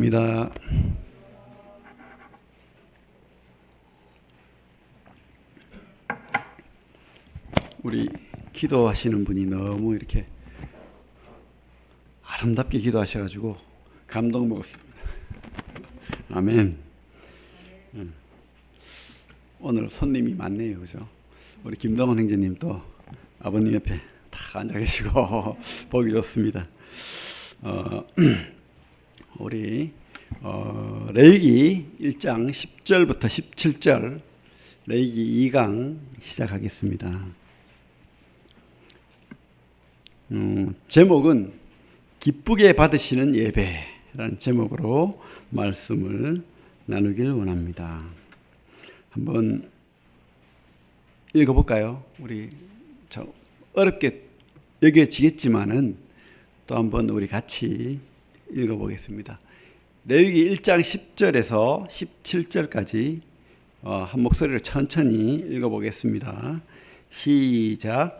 입니다. 우리 기도하시는 분이 너무 이렇게 아름답게 기도하셔가지고 감동 먹었습니다. 아멘. 오늘 손님이 많네요, 그죠? 우리 김동원 형제님도 아버님 옆에 다 앉아 계시고 보기 좋습니다. 우리 레위기 1장 10절부터 17절 레위기 2강 시작하겠습니다. 제목은 기쁘게 받으시는 예배라는 제목으로 말씀을 나누길 원합니다. 한번 읽어볼까요? 우리 참 어렵게 여겨지겠지만은 또 한번 우리 같이 읽어보겠습니다. 레위기 1장 10절에서 17절까지 한 목소리로 천천히 읽어보겠습니다. 시작.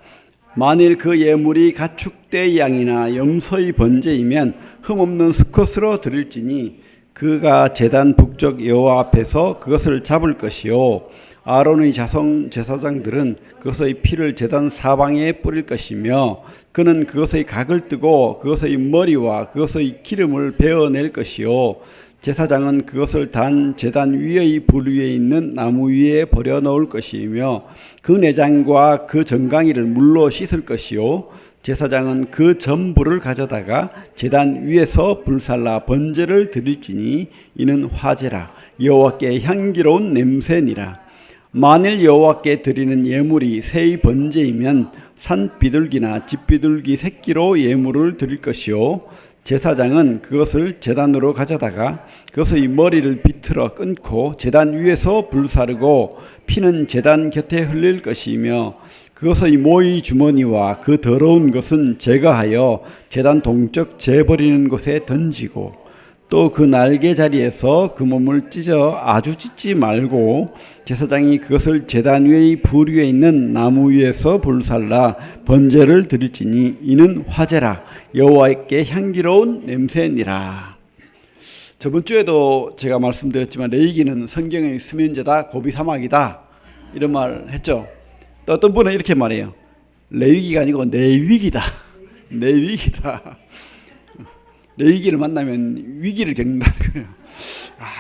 만일 그 예물이 가축대 양이나 염소의 번제이면 흠없는 수컷으로 드릴지니 그가 제단 북쪽 여호와 앞에서 그것을 잡을 것이요 아론의 자손 제사장들은 그것의 피를 제단 사방에 뿌릴 것이며 그는 그것의 각을 뜨고 그것의 머리와 그것의 기름을 베어낼 것이요 제사장은 그것을 단 제단 위의 불 위에 있는 나무 위에 버려 놓을 것이며 그 내장과 그 정강이를 물로 씻을 것이요 제사장은 그 전부를 가져다가 제단 위에서 불살라 번제를 드릴지니 이는 화제라 여호와께 향기로운 냄새니라. 만일 여호와께 드리는 예물이 새의 번제이면 산 비둘기나 집 비둘기 새끼로 예물을 드릴 것이요 제사장은 그것을 제단으로 가져다가 그것의 머리를 비틀어 끊고 제단 위에서 불사르고 피는 제단 곁에 흘릴 것이며 그것의 모이 주머니와 그 더러운 것은 제거하여 제단 동쪽 재버리는 곳에 던지고 또 그 날개 자리에서 그 몸을 찢어 아주 찢지 말고 제사장이 그것을 제단 위의 불 위에 있는 나무 위에서 불살라 번제를 드릴지니 이는 화제라 여호와께 향기로운 냄새니라. 저번 주에도 제가 말씀드렸지만 레위기는 성경의 수면제다 고비사막이다 이런 말 했죠. 또 어떤 분은 이렇게 말해요. 레위기가 아니고 내위기다. 내위기다. 레위기를 만나면 위기를 겪는다는 거예요.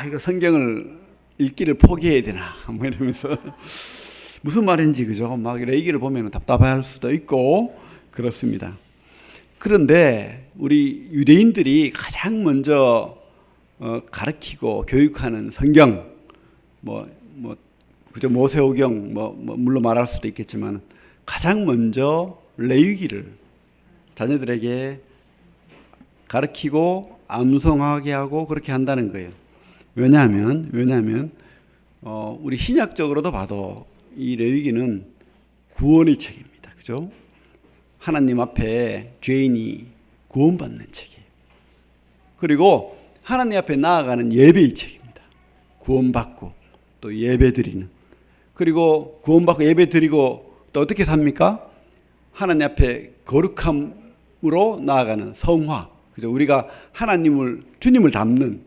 이거 성경을 읽기를 포기해야 되나 뭐 이러면서 무슨 말인지 그죠? 막 레위기를 보면 답답할 수도 있고 그렇습니다. 그런데 우리 유대인들이 가장 먼저 가르치고 교육하는 성경 그저 모세오경 물론 말할 수도 있겠지만 가장 먼저 레위기를 자녀들에게 가르치고 암송하게 하고 그렇게 한다는 거예요. 왜냐하면 우리 신약적으로도 봐도 이 레위기는 구원의 책입니다. 그죠? 하나님 앞에 죄인이 구원받는 책이에요. 그리고 하나님 앞에 나아가는 예배의 책입니다. 구원받고 또 예배드리는. 그리고 구원받고 예배드리고 또 어떻게 삽니까? 하나님 앞에 거룩함으로 나아가는 성화. 그죠? 우리가 주님을 닮는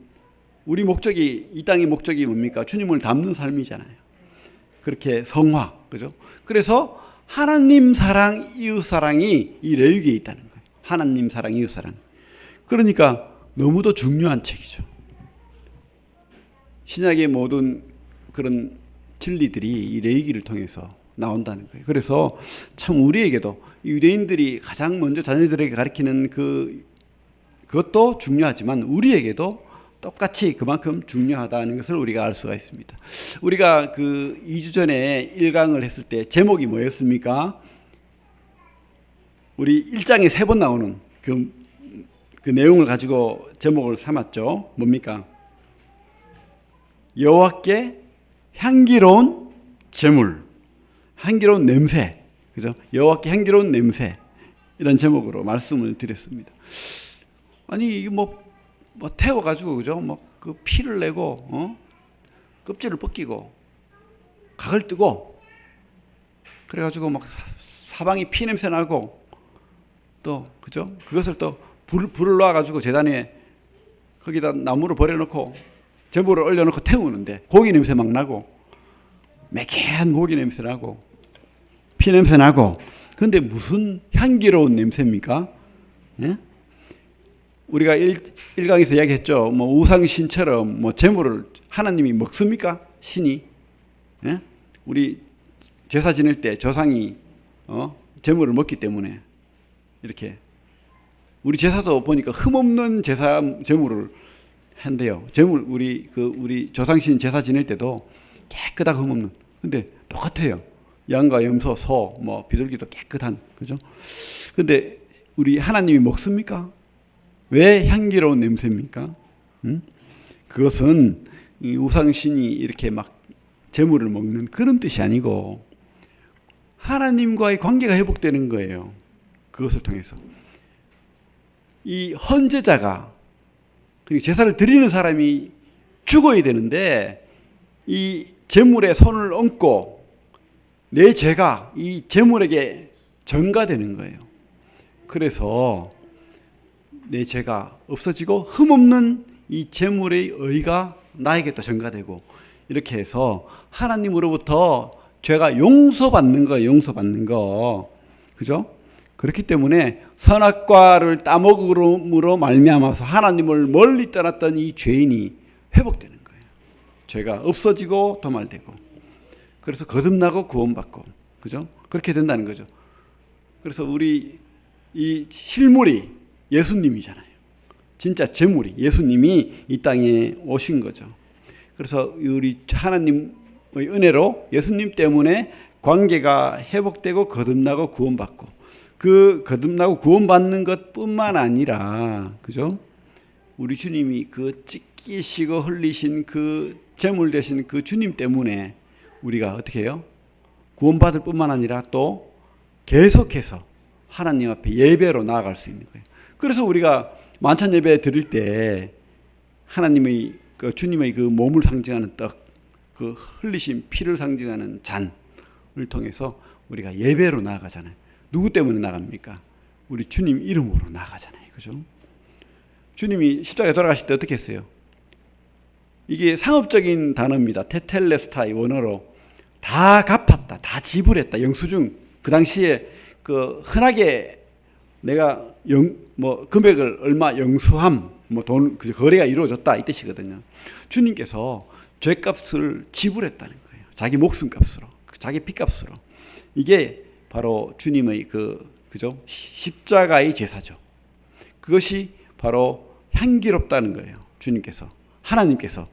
우리 목적이 이 땅의 목적이 뭡니까? 주님을 닮는 삶이잖아요. 그렇게 성화. 그죠? 그래서 하나님 사랑, 이웃 사랑이 이 레위기에 있다는 거예요. 하나님 사랑, 이웃 사랑. 그러니까 너무도 중요한 책이죠. 신약의 모든 그런 진리들이 이 레위기를 통해서 나온다는 거예요. 그래서 참 우리에게도 유대인들이 가장 먼저 자녀들에게 가르치는 그것도 중요하지만 우리에게도 똑같이 그만큼 중요하다는 것을 우리가 알 수가 있습니다. 우리가 그 2주 전에 1강을 했을 때 제목이 뭐였습니까? 우리 1장에 3번 나오는 그 내용을 가지고 제목을 삼았죠. 뭡니까? 여호와께 향기로운 제물, 향기로운 냄새, 그죠? 여호와께 향기로운 냄새 이런 제목으로 말씀을 드렸습니다. 아니 이게 뭐 태워가지고 그죠? 그 피를 내고 껍질을 벗기고 각을 뜨고 그래가지고 막 사방이 피 냄새 나고 또 그죠? 그것을 또 불을 놔가지고 제단에 거기다 나무를 버려놓고 제물을 올려놓고 태우는데 고기 냄새 막 나고 매캐한 고기 냄새 나고 피 냄새 나고 근데 무슨 향기로운 냄새입니까? 예? 우리가 1강에서 이야기했죠. 뭐 우상신처럼 뭐 제물을 하나님이 먹습니까? 신이? 예? 우리 제사 지낼 때 조상이 제물을 먹기 때문에 이렇게 우리 제사도 보니까 흠없는 제사 제물을 한대요. 제물 우리 조상신 제사 지낼 때도 깨끗하고 흠없는. 근데 똑같아요. 양과 염소, 소, 뭐 비둘기도 깨끗한 그죠? 근데 우리 하나님이 먹습니까? 왜 향기로운 냄새입니까? 그것은 이 우상신이 이렇게 막 제물을 먹는 그런 뜻이 아니고 하나님과의 관계가 회복되는 거예요. 그것을 통해서 이 헌제자가 제사를 드리는 사람이 죽어야 되는데 이 제물에 손을 얹고 내 죄가 이 제물에게 전가되는 거예요. 그래서 내 죄가 없어지고 흠없는 이 제물의 의가 나에게 또 전가되고 이렇게 해서 하나님으로부터 죄가 용서받는 거예요. 용서받는 거. 그죠? 그렇기 때문에 선악과를 따먹음으로 말미암아서 하나님을 멀리 떠났던 이 죄인이 회복되는 거예요. 죄가 없어지고 도말되고 그래서 거듭나고 구원받고 그죠? 그렇게 된다는 거죠. 그래서 우리 이 실물이 예수님이잖아요. 진짜 제물이 예수님이 이 땅에 오신 거죠. 그래서 우리 하나님의 은혜로 예수님 때문에 관계가 회복되고 거듭나고 구원받고 그 거듭나고 구원받는 것뿐만 아니라 그죠? 우리 주님이 그 찢기시고 흘리신 그 제물 되신 그 주님 때문에 우리가 어떻게 해요? 구원받을 뿐만 아니라 또 계속해서 하나님 앞에 예배로 나아갈 수 있는 거예요. 그래서 우리가 만찬 예배 드릴 때 하나님의 그 주님의 그 몸을 상징하는 떡, 그 흘리신 피를 상징하는 잔을 통해서 우리가 예배로 나아가잖아요. 누구 때문에 나갑니까? 우리 주님 이름으로 나아가잖아요. 그죠? 주님이 십자가에 돌아가실 때 어떻게 했어요? 이게 상업적인 단어입니다. 테텔레스타이 원어로 다 갚았다, 다 지불했다. 영수증 그 당시에 그 흔하게 내가 금액을 얼마 영수함 뭐 돈 거래가 이루어졌다 이 뜻이거든요. 주님께서 죄값을 지불했다는 거예요. 자기 목숨값으로, 자기 피값으로. 이게 바로 주님의 그죠? 십자가의 제사죠. 그것이 바로 향기롭다는 거예요. 주님께서 하나님께서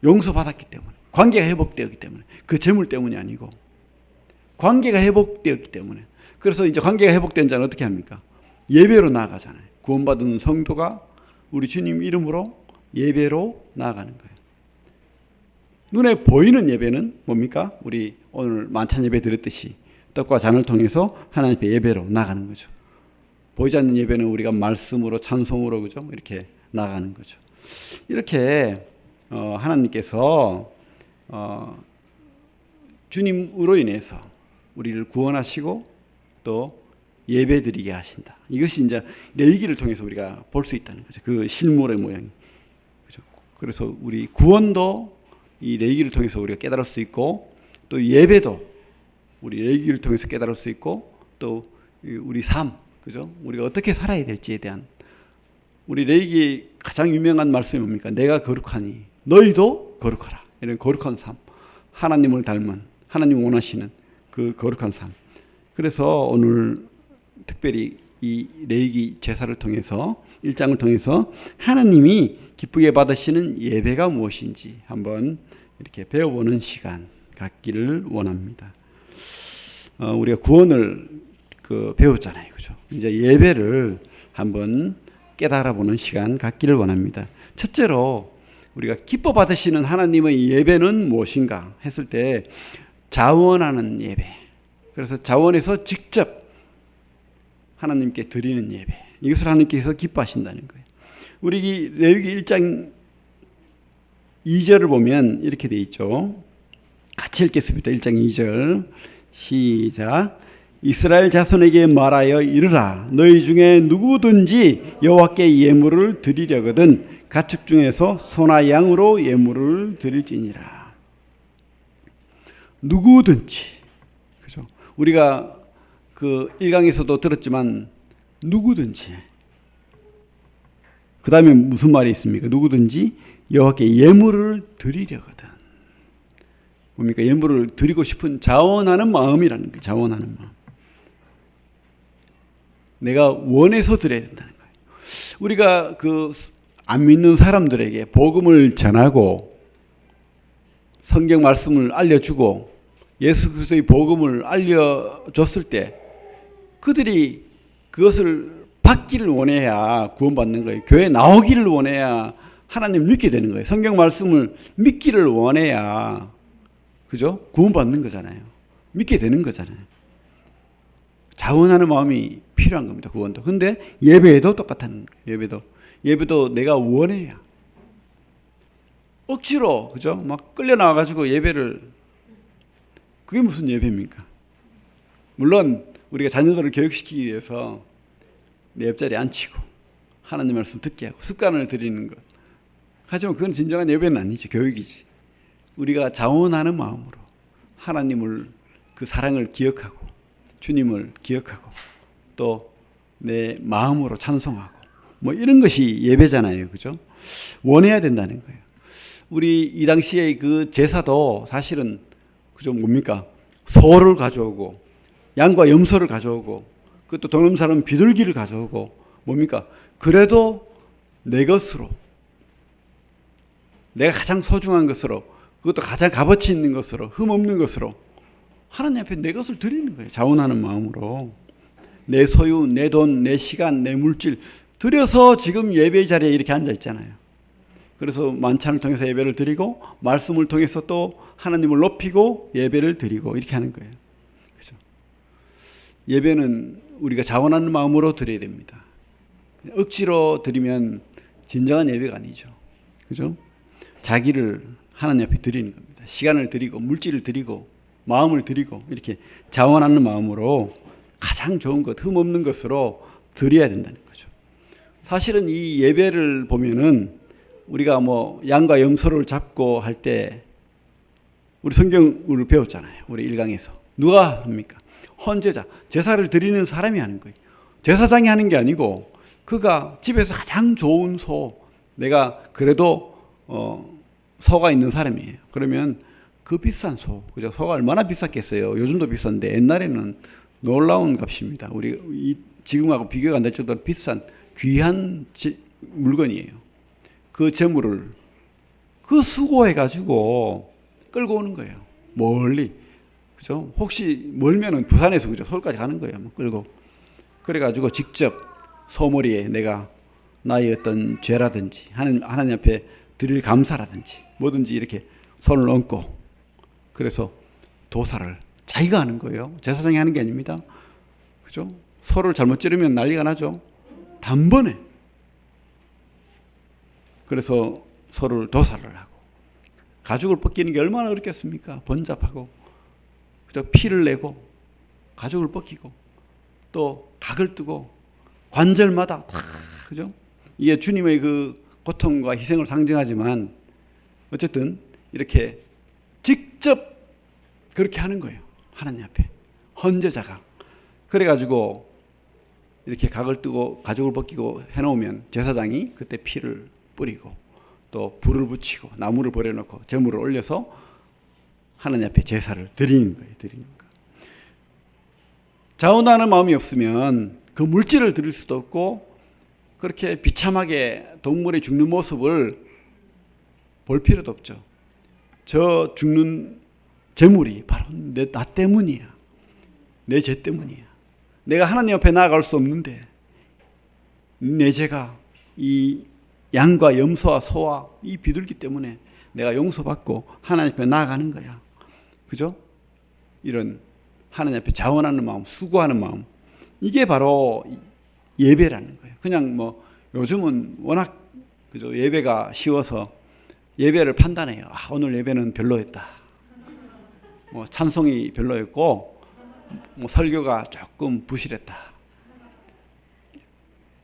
용서받았기 때문에 관계가 회복되었기 때문에 그 재물 때문이 아니고 관계가 회복되었기 때문에 그래서 이제 관계가 회복된 자는 어떻게 합니까? 예배로 나아가잖아요. 구원받은 성도가 우리 주님 이름으로 예배로 나아가는 거예요. 눈에 보이는 예배는 뭡니까? 우리 오늘 만찬 예배 드렸듯이 떡과 잔을 통해서 하나님 앞에 예배로 나가는 거죠. 보이지 않는 예배는 우리가 말씀으로 찬송으로 그죠? 이렇게 나가는 거죠. 이렇게 하나님께서 주님으로 인해서 우리를 구원하시고 또 예배드리게 하신다. 이것이 이제 레위기를 통해서 우리가 볼 수 있다는 거죠. 그 실물의 모양이. 그죠? 그래서 우리 구원도 이 레위기를 통해서 우리가 깨달을 수 있고 또 예배도 우리 레위기를 통해서 깨달을 수 있고 또 우리 삶, 그죠? 우리가 어떻게 살아야 될지에 대한 우리 레위기 가장 유명한 말씀이 뭡니까? 내가 거룩하니 너희도 거룩하라. 이런 거룩한 삶, 하나님을 닮은 하나님 원하시는 그 거룩한 삶. 그래서 오늘 특별히 이 레위기 제사를 통해서 1장을 통해서 하나님이 기쁘게 받으시는 예배가 무엇인지 한번 이렇게 배워보는 시간 갖기를 원합니다. 우리가 구원을 배웠잖아요, 그죠? 이제 예배를 한번 깨달아보는 시간 갖기를 원합니다. 첫째로 우리가 기뻐 받으시는 하나님의 예배는 무엇인가 했을 때 자원하는 예배. 그래서 자원해서 직접 하나님께 드리는 예배. 이것을 하나님께서 기뻐하신다는 거예요. 우리 레위기 1장 2절을 보면 이렇게 돼 있죠. 같이 읽겠습니다. 1장 2절 시작. 이스라엘 자손에게 말하여 이르라. 너희 중에 누구든지 여호와께 예물을 드리려거든 가축 중에서 소나 양으로 예물을 드릴지니라. 누구든지, 그죠? 우리가 그 1강에서도 들었지만 누구든지. 그 다음에 무슨 말이 있습니까? 누구든지 여호와께 예물을 드리려거든. 뭡니까? 예물을 드리고 싶은 자원하는 마음이라는 거예요. 자원하는 마음. 내가 원해서 드려야 된다는 거예요. 우리가 그 안 믿는 사람들에게 복음을 전하고 성경 말씀을 알려주고 예수 그리스도의 복음을 알려줬을 때 그들이 그것을 받기를 원해야 구원받는 거예요. 교회에 나오기를 원해야 하나님을 믿게 되는 거예요. 성경 말씀을 믿기를 원해야, 그죠? 구원받는 거잖아요. 믿게 되는 거잖아요. 자원하는 마음이 필요한 겁니다. 구원도. 근데 예배도 똑같은 거예요. 예배도 내가 원해야. 억지로, 그죠? 막 끌려 나와가지고 예배를, 그게 무슨 예배입니까? 물론 우리가 자녀들을 교육시키기 위해서 내 옆자리에 앉히고 하나님 말씀 듣게 하고 습관을 들이는 것. 하지만 그건 진정한 예배는 아니지. 교육이지. 우리가 자원하는 마음으로 하나님을, 그 사랑을 기억하고 주님을 기억하고 또 내 마음으로 찬송하고 뭐 이런 것이 예배잖아요. 그죠? 원해야 된다는 거예요. 우리 이 당시에 그 제사도 사실은, 그죠? 뭡니까? 소를 가져오고 양과 염소를 가져오고 그것도 돈 없는 사람은 비둘기를 가져오고 뭡니까? 그래도 내 것으로, 내가 가장 소중한 것으로, 그것도 가장 값어치 있는 것으로, 흠없는 것으로 하나님 앞에 내 것을 드리는 거예요. 자원하는 마음으로. 내 소유, 내 돈, 내 시간, 내 물질 드려서 지금 예배 자리에 이렇게 앉아 있잖아요. 그래서 만찬을 통해서 예배를 드리고 말씀을 통해서 또 하나님을 높이고 예배를 드리고 이렇게 하는 거예요. 그렇죠? 예배는 우리가 자원하는 마음으로 드려야 됩니다. 억지로 드리면 진정한 예배가 아니죠. 그죠? 자기를 하나님 앞에 드리는 겁니다. 시간을 드리고 물질을 드리고 마음을 드리고 이렇게 자원하는 마음으로 가장 좋은 것, 흠없는 것으로 드려야 된다는 거죠. 사실은 이 예배를 보면은 우리가 뭐 양과 염소를 잡고 할 때 우리 성경을 배웠잖아요. 우리 1강에서. 누가 합니까? 헌제자, 제사를 드리는 사람이 하는 거예요. 제사장이 하는 게 아니고 그가 집에서 가장 좋은 소, 내가 그래도 소가 있는 사람이에요. 그러면 그 비싼 소, 그죠? 소가 얼마나 비쌌겠어요. 요즘도 비싼데 옛날에는 놀라운 값입니다. 우리 지금하고 비교가 안 될 정도로 비싼 귀한 물건이에요. 그 재물을 그 수고해가지고 끌고 오는 거예요. 멀리, 그죠? 혹시 멀면은 부산에서, 그죠? 서울까지 가는 거예요. 뭐 끌고. 그래가지고 직접 소머리에 내가 나의 어떤 죄라든지 하나님 앞에 드릴 감사라든지 뭐든지 이렇게 손을 얹고 그래서 도사를 자기가 하는 거예요. 제사장이 하는 게 아닙니다. 그죠? 소를 잘못 찌르면 난리가 나죠. 단번에. 그래서 소를 도사를 하고 가죽을 벗기는 게 얼마나 어렵겠습니까? 번잡하고 그죠? 피를 내고 가죽을 벗기고 또 각을 뜨고 관절마다 다, 그죠? 이게 주님의 그 고통과 희생을 상징하지만 어쨌든 이렇게 직접 그렇게 하는 거예요. 하나님 앞에 헌제자가. 그래가지고 이렇게 각을 뜨고 가죽을 벗기고 해놓으면 제사장이 그때 피를 뿌리고 또 불을 붙이고 나무를 버려놓고 제물을 올려서 하나님 앞에 제사를 드리는 거예요. 드리는 거. 자원하는 마음이 없으면 그 물질을 드릴 수도 없고 그렇게 비참하게 동물이 죽는 모습을 볼 필요도 없죠. 저 죽는 제물이 바로 나 때문이야. 내 죄 때문이야. 내가 하나님 앞에 나아갈 수 없는데 내 죄가 이 양과 염소와 소와 이 비둘기 때문에 내가 용서받고 하나님 앞에 나아가는 거야. 그죠? 이런 하나님 앞에 자원하는 마음, 수고하는 마음. 이게 바로 예배라는 거예요. 그냥 뭐 요즘은 워낙 그죠? 예배가 쉬워서 예배를 판단해요. 아, 오늘 예배는 별로였다. 뭐 찬송이 별로였고 뭐 설교가 조금 부실했다.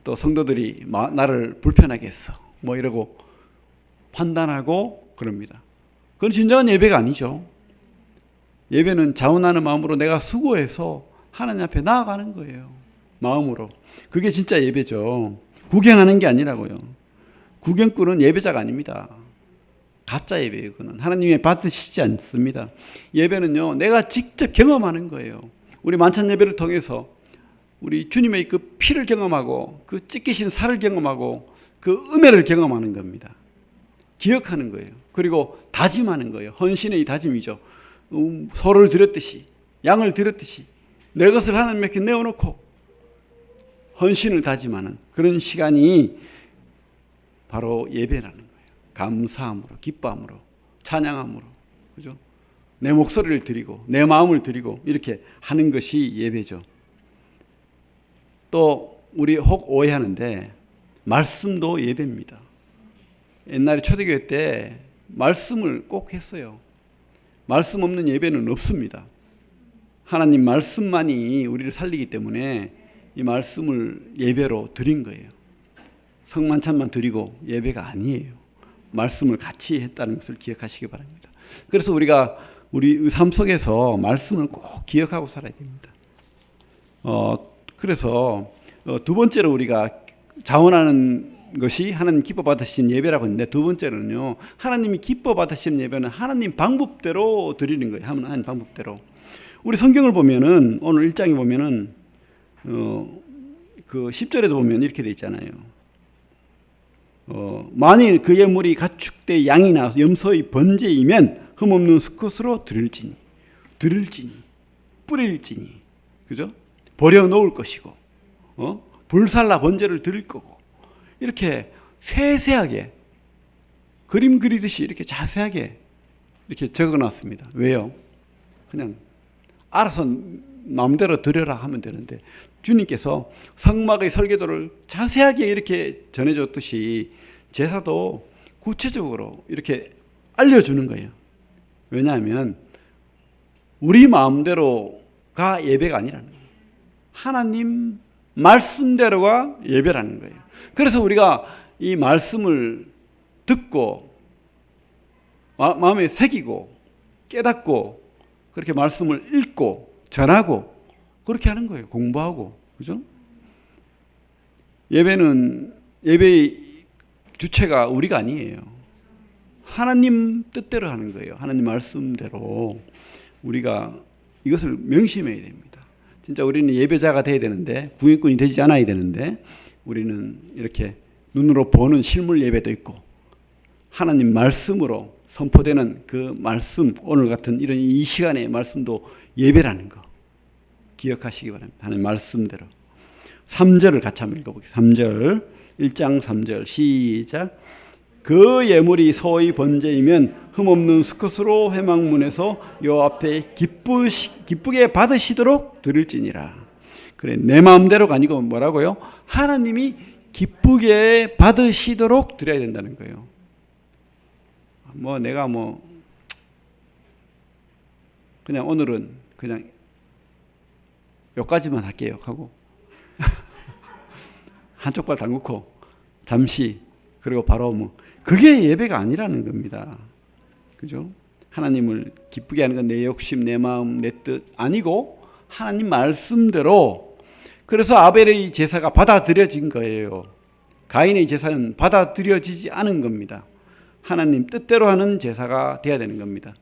또 성도들이 나를 불편하게 했어. 뭐 이러고 판단하고 그럽니다. 그건 진정한 예배가 아니죠. 예배는 자원하는 마음으로 내가 수고해서 하나님 앞에 나아가는 거예요. 마음으로. 그게 진짜 예배죠. 구경하는 게 아니라고요. 구경꾼은 예배자가 아닙니다. 가짜 예배예요. 그는 하나님이 받으시지 않습니다. 예배는요, 내가 직접 경험하는 거예요. 우리 만찬 예배를 통해서 우리 주님의 그 피를 경험하고 그 찢기신 살을 경험하고 그 은혜를 경험하는 겁니다. 기억하는 거예요. 그리고 다짐하는 거예요. 헌신의 다짐이죠. 소를 드렸듯이, 양을 드렸듯이 내 것을 하나님께 내어놓고 헌신을 다짐하는 그런 시간이 바로 예배라는 거예요. 감사함으로, 기뻐함으로, 찬양함으로, 그죠? 내 목소리를 드리고 내 마음을 드리고 이렇게 하는 것이 예배죠. 또 우리 혹 오해하는데 말씀도 예배입니다. 옛날에 초대교회 때 말씀을 꼭 했어요. 말씀 없는 예배는 없습니다. 하나님 말씀만이 우리를 살리기 때문에 이 말씀을 예배로 드린 거예요. 성만찬만 드리고 예배가 아니에요. 말씀을 같이 했다는 것을 기억하시기 바랍니다. 그래서 우리가 우리 삶 속에서 말씀을 꼭 기억하고 살아야 됩니다. 그래서 두 번째로 우리가 자원하는 것이 하나님 기뻐 받으시는 예배라고 했는데, 두 번째로는요, 하나님이 기뻐 받으시는 예배는 하나님 방법대로 드리는 거예요. 하나님 방법대로. 우리 성경을 보면은 오늘 1장에 보면은 그 10절에도 보면 이렇게 돼 있잖아요. 만일 그 예물이 가축대 양이나 염소의 번제이면 흠없는 수컷으로 드릴지니 뿌릴지니, 그죠? 버려 놓을 것이고, 불살라 번제를 드릴 거고, 이렇게 세세하게 그림 그리듯이 이렇게 자세하게 이렇게 적어놨습니다. 왜요? 그냥 알아서 마음대로 드려라 하면 되는데, 주님께서 성막의 설계도를 자세하게 이렇게 전해줬듯이 제사도 구체적으로 이렇게 알려주는 거예요. 왜냐하면 우리 마음대로가 예배가 아니라는 거예요. 하나님 말씀대로가 예배라는 거예요. 그래서 우리가 이 말씀을 듣고 마음에 새기고 깨닫고 그렇게 말씀을 읽고 전하고 그렇게 하는 거예요. 공부하고. 그죠? 예배의 주체가 우리가 아니에요. 하나님 뜻대로 하는 거예요. 하나님 말씀대로. 우리가 이것을 명심해야 됩니다. 진짜 우리는 예배자가 돼야 되는데, 구인꾼이 되지 않아야 되는데, 우리는 이렇게 눈으로 보는 실물 예배도 있고, 하나님 말씀으로 선포되는 그 말씀, 오늘 같은 이런 이 시간의 말씀도 예배라는 거 기억하시기 바랍니다. 하나님 말씀대로. 3절을 같이 한번 읽어보겠습니다. 3절, 1장 3절 시작. 그 예물이 소의 번제이면 흠없는 수컷으로 회막문에서 요 앞에 기쁘게 받으시도록 드릴지니라. 그래, 내 마음대로가 아니고 뭐라고요? 하나님이 기쁘게 받으시도록 드려야 된다는 거예요. 내가 그냥 오늘은 그냥 여기까지만 할게요 하고 한쪽 발 담그고 잠시, 그리고 바로 그게 예배가 아니라는 겁니다. 그죠? 하나님을 기쁘게 하는 건 내 욕심, 내 마음, 내 뜻 아니고 하나님 말씀대로. 그래서 아벨의 제사가 받아들여진 거예요. 가인의 제사는 받아들여지지 않은 겁니다. 하나님 뜻대로 하는 제사가 돼야 되는 겁니다.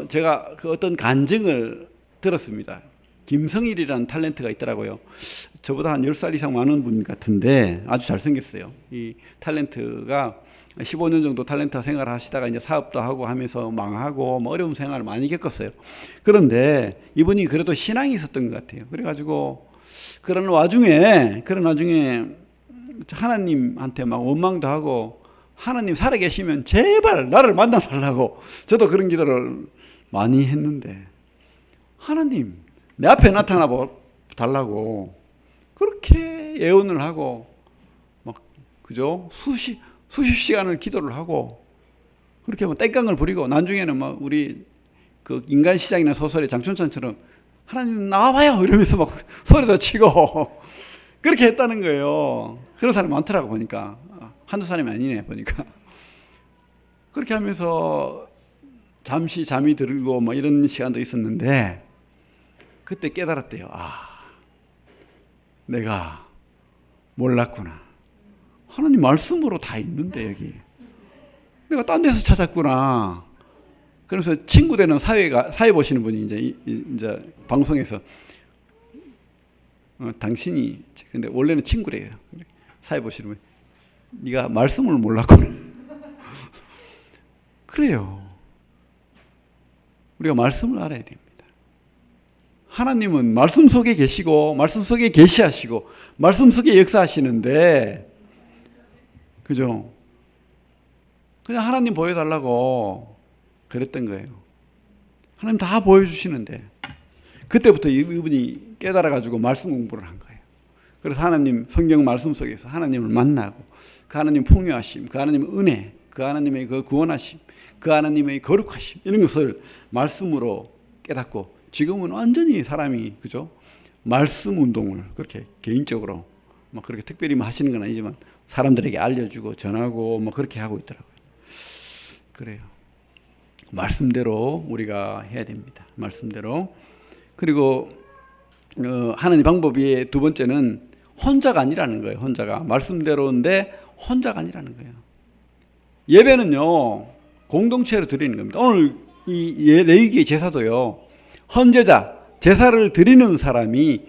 제가 어떤 간증을 들었습니다. 김성일이라는 탤런트가 있더라고요. 저보다 한 10살 이상 많은 분 같은데 아주 잘생겼어요. 이 탤런트가 15년 정도 탤런트 생활을 하시다가 이제 사업도 하고 하면서 망하고 어려운 생활을 많이 겪었어요. 그런데 이분이 그래도 신앙이 있었던 것 같아요. 그래가지고 그런 와중에 하나님한테 막 원망도 하고, 하나님 살아계시면 제발 나를 만나달라고 저도 그런 기도를 많이 했는데, 하나님 내 앞에 나타나 달라고 그렇게 예언을 하고 그죠? 수십 시간을 기도를 하고 그렇게 땡깡을 부리고, 나중에는 우리 그 인간 시장이나 소설의 장춘찬처럼 하나님 나와봐요 이러면서 막 소리도 치고 그렇게 했다는 거예요. 그런 사람이 많더라고 보니까. 한두 사람이 아니네 보니까. 그렇게 하면서 잠시 잠이 들고 뭐 이런 시간도 있었는데 그때 깨달았대요. 내가 몰랐구나. 하나님 말씀으로 다 있는데 여기 내가 딴 데서 찾았구나. 그래서 친구 되는 사회 보시는 분이 이제 방송에서 당신이 근데 원래는 친구래요. 사회 보시는 분이 네가 말씀을 몰랐구나. 그래요. 우리가 말씀을 알아야 됩니다. 하나님은 말씀 속에 계시고 말씀 속에 계시하시고 말씀 속에 역사하시는데 그죠? 그냥 하나님 보여달라고 그랬던 거예요. 하나님 다 보여주시는데 그때부터 이분이 깨달아가지고 말씀 공부를 한 거예요. 그래서 하나님 성경 말씀 속에서 하나님을 만나고 그 하나님 풍요하심, 그 하나님의 은혜, 그 하나님의 그 구원하심, 그 하나님의 거룩하심 이런 것을 말씀으로 깨닫고 지금은 완전히 사람이 그죠? 말씀 운동을 그렇게 개인적으로 뭐 그렇게 특별히 뭐 하시는 건 아니지만 사람들에게 알려주고 전하고 뭐 그렇게 하고 있더라고요. 그래요. 말씀대로 우리가 해야 됩니다. 말씀대로. 그리고 하나님 방법이 두 번째는 혼자가 아니라는 거예요. 혼자가 말씀대로인데 혼자가 아니라는 거예요. 예배는요 공동체로 드리는 겁니다. 오늘 이 레위기의 제사도요 헌제자 제사를 드리는 사람이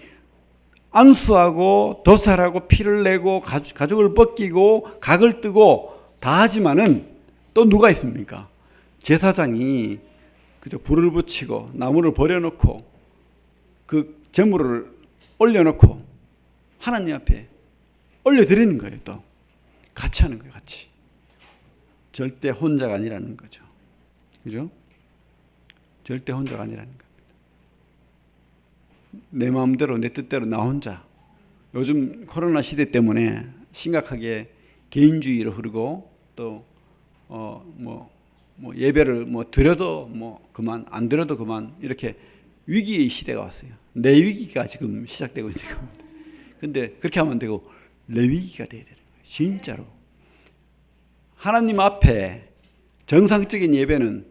안수하고 도살하고 피를 내고 가죽을 벗기고 각을 뜨고 다 하지만은 또 누가 있습니까? 제사장이 그저 불을 붙이고 나무를 버려놓고 그 제물을 올려놓고 하나님 앞에 올려드리는 거예요. 또 같이 하는 거예요. 같이. 절대 혼자가 아니라는 거죠. 그죠? 절대 혼자가 아니라는 겁니다. 내 마음대로 내 뜻대로 나 혼자. 요즘 코로나 시대 때문에 심각하게 개인주의로 흐르고 또 예배를 드려도 그만 안 드려도 그만 이렇게 위기의 시대가 왔어요. 내 위기가 지금 시작되고 있는 겁니다. 근데 그렇게 하면 안 되고 내 위기가 돼야 되는 거예요. 진짜로. 하나님 앞에 정상적인 예배는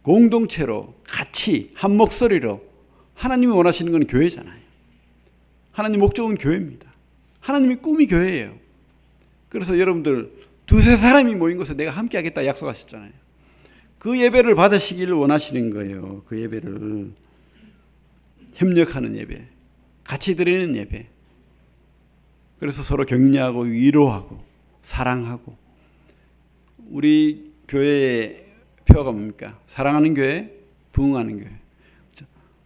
공동체로 같이 한 목소리로 하나님이 원하시는 건 교회잖아요. 하나님 목적은 교회입니다. 하나님의 꿈이 교회예요. 그래서 여러분들 두세 사람이 모인 곳에 내가 함께 하겠다 약속하셨잖아요. 그 예배를 받으시기를 원하시는 거예요. 그 예배를 협력하는 예배, 같이 드리는 예배. 그래서 서로 격려하고 위로하고 사랑하고. 우리 교회의 표어가 뭡니까? 사랑하는 교회, 부흥하는 교회.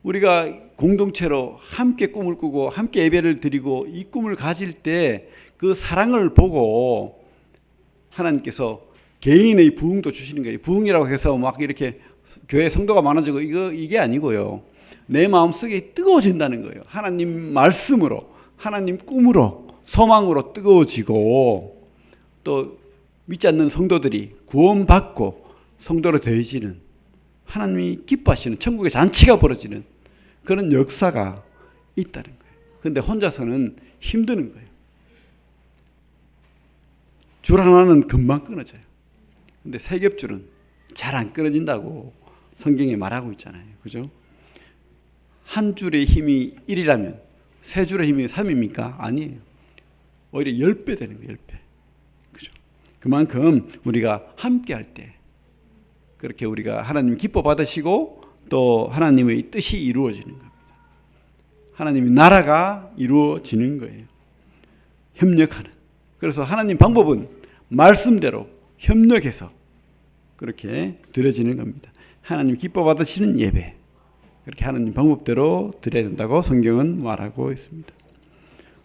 우리가 공동체로 함께 꿈을 꾸고 함께 예배를 드리고 이 꿈을 가질 때 그 사랑을 보고 하나님께서 개인의 부흥도 주시는 거예요. 부흥이라고 해서 막 이렇게 교회 성도가 많아지고 이게 아니고요. 내 마음속에 뜨거워진다는 거예요. 하나님 말씀으로, 하나님 꿈으로, 소망으로 뜨거워지고 또 믿지 않는 성도들이 구원받고 성도로 되어지는 하나님이 기뻐하시는 천국의 잔치가 벌어지는 그런 역사가 있다는 거예요. 그런데 혼자서는 힘드는 거예요. 줄 하나는 금방 끊어져요. 근데 세 겹줄은 잘 안 끊어진다고 성경에 말하고 있잖아요. 그죠? 한 줄의 힘이 1이라면 세 줄의 힘이 3입니까? 아니에요. 오히려 10배 되는 거예요. 10배. 그죠? 그만큼 우리가 함께 할 때 그렇게 우리가 하나님 기뻐 받으시고 또 하나님의 뜻이 이루어지는 겁니다. 하나님의 나라가 이루어지는 거예요. 협력하는. 그래서 하나님 방법은 말씀대로 협력해서 그렇게 드려지는 겁니다. 하나님 기뻐 받으시는 예배. 그렇게 하나님 방법대로 드려야 된다고 성경은 말하고 있습니다.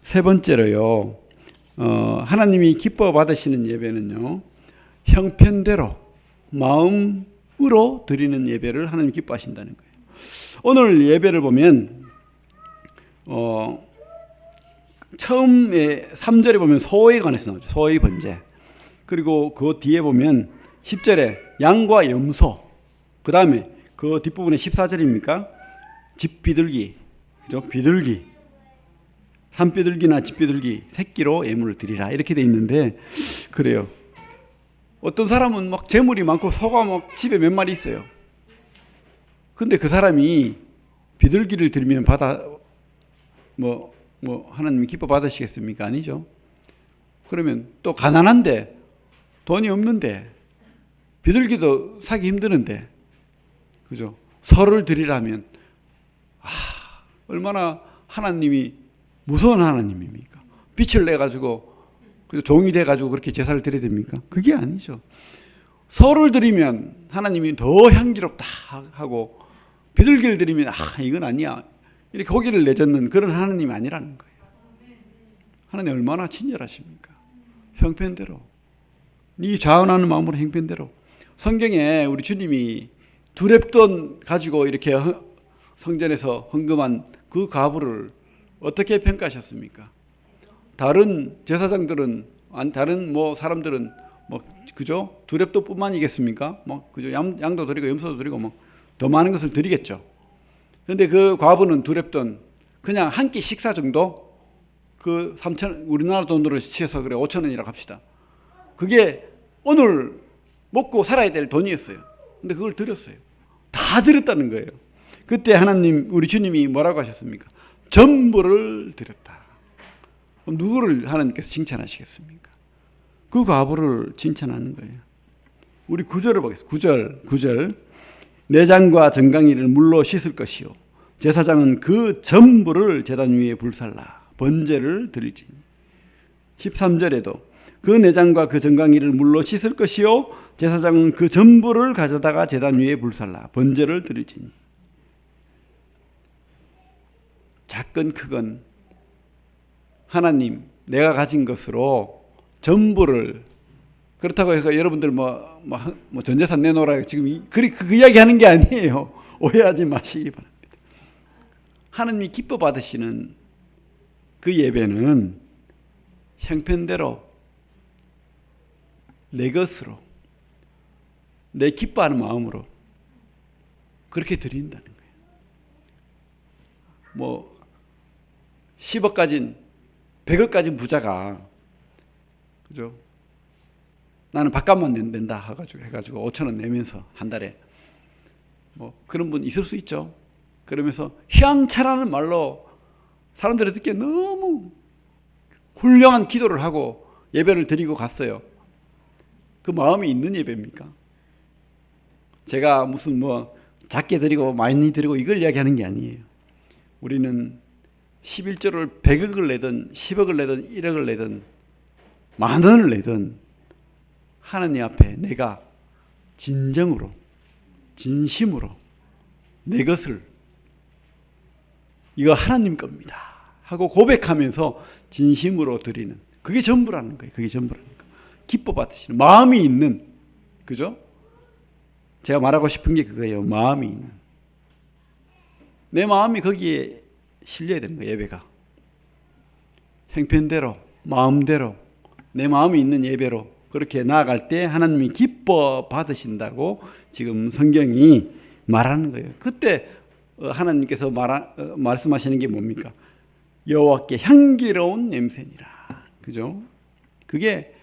세 번째로요. 하나님이 기뻐 받으시는 예배는요. 형편대로 마음으로 드리는 예배를 하나님 기뻐하신다는 거예요. 오늘 예배를 보면 처음에 3절에 보면 소에 관해서 나오죠. 소의 번제. 그리고 그 뒤에 보면 10절에 양과 염소. 그 다음에 그 뒷부분에 14절입니까? 집 비둘기, 그죠? 비둘기, 산 비둘기나 집 비둘기 새끼로 예물을 드리라 이렇게 돼 있는데 그래요. 어떤 사람은 막 재물이 많고 소가 막 집에 몇 마리 있어요. 근데 그 사람이 비둘기를 드리면 하나님이 기뻐 받으시겠습니까? 아니죠. 그러면 또 가난한데 돈이 없는데 비둘기도 사기 힘드는데 그죠? 소를 드리라면 얼마나 하나님이 무서운 하나님입니까? 빛을 내 가지고 종이 돼 가지고 그렇게 제사를 드려야 됩니까? 그게 아니죠. 소를 드리면 하나님이 더 향기롭다 하고 비둘기를 드리면 이건 아니야 이렇게 호기를 내젓는 그런 하나님이 아니라는 거예요. 하나님 얼마나 친절하십니까? 형편대로 네 좌원하는 마음으로 형편대로. 성경에 우리 주님이 두렙돈 가지고 이렇게 성전에서 헌금한 그 과부를 어떻게 평가하셨습니까? 다른 제사장들은 다른 사람들은 그죠? 두렙돈뿐만이겠습니까? 그죠? 양도 드리고 염소도 드리고 더 많은 것을 드리겠죠. 그런데 그 과부는 두렙돈 그냥 한 끼 식사 정도 그 3천 우리나라 돈으로 치해서 그래 5천 원이라고 합시다. 그게 오늘 먹고 살아야 될 돈이었어요. 근데 그걸 드렸어요. 다 드렸다는 거예요. 그때 하나님 우리 주님이 뭐라고 하셨습니까? 전부를 드렸다. 그럼 누구를 하나님께서 칭찬하시겠습니까? 그 과부를 칭찬하는 거예요. 우리 9절을 보겠습니다. 9절 내장과 정강이를 물로 씻을 것이요 제사장은 그 전부를 제단 위에 불살라 번제를 드릴지니. 13절에도 그 내장과 그 정강이를 물로 씻을 것이요 제사장은 그 전부를 가져다가 제단 위에 불살라 번제를 드릴지니. 작건 크건 하나님 내가 가진 것으로 전부를 그렇다고 해서 여러분들 전 재산 내놓으라 지금 그 이야기 하는 게 아니에요. 오해하지 마시기 바랍니다. 하나님이 기뻐 받으시는 그 예배는 형편대로 내 것으로 내 기뻐하는 마음으로 그렇게 드린다는 거예요. 10억 가진 100억 가진 부자가 그죠? 나는 밥값만 낸다 해가지고 5천 원 내면서 한 달에 그런 분 있을 수 있죠. 그러면서 희양차라는 말로 사람들이 듣기에 너무 훌륭한 기도를 하고 예배를 드리고 갔어요. 그 마음이 있는 예배입니까? 제가 무슨 작게 드리고 많이 드리고 이걸 이야기하는 게 아니에요. 우리는 11조를 100억을 내든 10억을 내든 1억을 내든 만 원을 내든 하나님 앞에 내가 진정으로 진심으로 내 것을 이거 하나님 겁니다 하고 고백하면서 진심으로 드리는 그게 전부라는 거예요. 그게 전부라는 거예요. 기뻐 받으시는 마음이 있는 그죠? 제가 말하고 싶은 게 그거예요. 마음이 있는 내 마음이 거기에 실려야 되는 거예요. 예배가 형편대로 마음대로 내 마음이 있는 예배로 그렇게 나아갈 때 하나님이 기뻐 받으신다고 지금 성경이 말하는 거예요. 그때 하나님께서 말씀하시는 게 뭡니까? 여호와께 향기로운 냄새니라. 그죠? 그게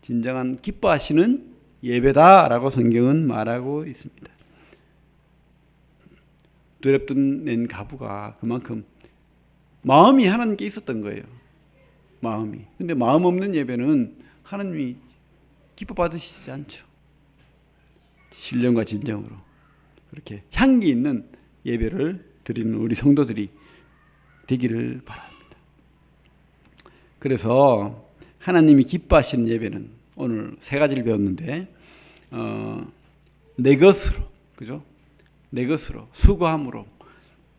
진정한 기뻐하시는 예배다라고 성경은 말하고 있습니다. 두렙돈 낸 가부가 그만큼 마음이 하나님께 있었던 거예요. 마음이. 근데 마음 없는 예배는 하나님이 기뻐 받으시지 않죠. 신령과 진정으로 그렇게 향기 있는 예배를 드리는 우리 성도들이 되기를 바랍니다. 그래서 하나님이 기뻐하시는 예배는 오늘 세 가지를 배웠는데 내 것으로 그죠? 내 것으로 수고함으로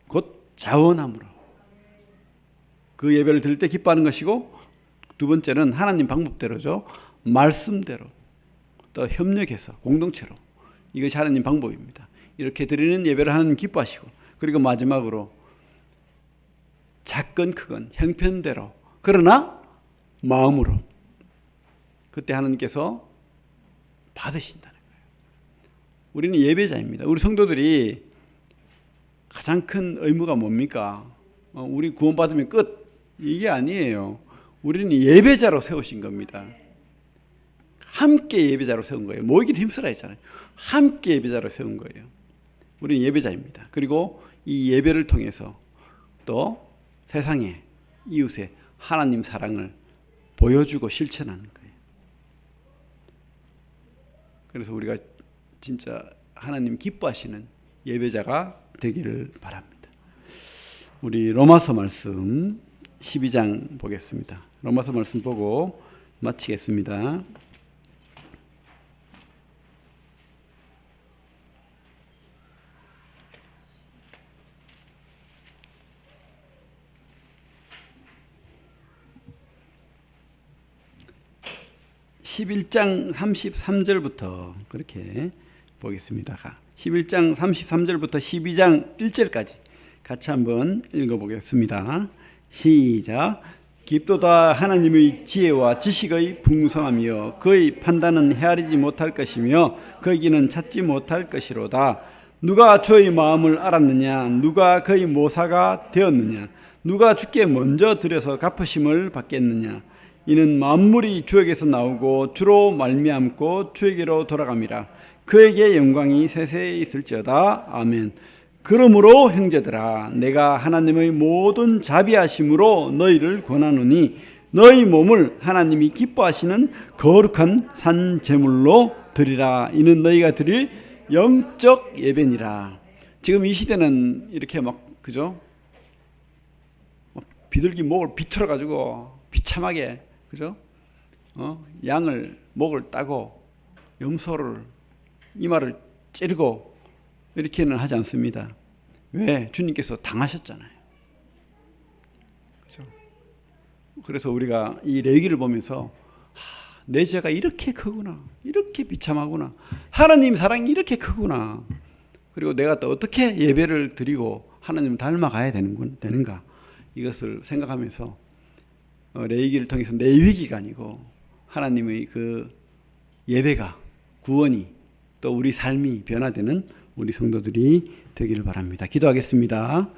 곧 자원함으로 그 예배를 드릴 때 기뻐하는 것이고 두 번째는 하나님 방법대로죠. 말씀대로 또 협력해서 공동체로 이것이 하나님 방법입니다. 이렇게 드리는 예배를 하나님 기뻐하시고 그리고 마지막으로 작건 크건 형편대로 그러나 마음으로 그때 하나님께서 받으신다는 거예요. 우리는 예배자입니다. 우리 성도들이 가장 큰 의무가 뭡니까? 우리 구원받으면 끝. 이게 아니에요. 우리는 예배자로 세우신 겁니다. 함께 예배자로 세운 거예요. 모이기를 힘쓰라 했잖아요. 함께 예배자로 세운 거예요. 우리는 예배자입니다. 그리고 이 예배를 통해서 또 세상에 이웃에 하나님 사랑을 보여주고 실천하는 거예요. 그래서 우리가 진짜 하나님 기뻐하시는 예배자가 되기를 바랍니다. 우리 로마서 말씀 12장 보겠습니다. 로마서 말씀 보고 마치겠습니다. (11장) 33절부터 그렇게 보겠습니다. 11장 33절부터 12장 1절까지 같이 한번 읽어보겠습니다. 시작. 깊도다 하나님의 지혜와 지식의 풍성함이여 그의 판단은 헤아리지 못할 것이며 그의 길은 찾지 못할 것이로다. 누가 주의 마음을 알았느냐? 누가 그의 모사가 되었느냐? 누가 주께 먼저 드려서 갚으심을 받겠느냐? 이는 만물이 주에게서 나오고 주로 말미암고 주에게로 돌아감이라. 그에게 영광이 세세히 있을지어다. 아멘. 그러므로 형제들아 내가 하나님의 모든 자비하심으로 너희를 권하노니 너희 몸을 하나님이 기뻐하시는 거룩한 산 제물로 드리라. 이는 너희가 드릴 영적 예배니라. 지금 이 시대는 이렇게 그죠? 비둘기 목을 비틀어 가지고 비참하게 그죠? 양을 목을 따고 염소를 이마를 찌르고 이렇게는 하지 않습니다. 왜? 주님께서 당하셨잖아요. 그죠? 그래서 우리가 이 레위기를 보면서 내 죄가 이렇게 크구나, 이렇게 비참하구나, 하나님 사랑이 이렇게 크구나. 그리고 내가 또 어떻게 예배를 드리고 하나님을 닮아가야 되는가 이것을 생각하면서 레위기를 통해서 내 위기가 아니고 하나님의 그 예배가 구원이 또 우리 삶이 변화되는 우리 성도들이 되기를 바랍니다. 기도하겠습니다.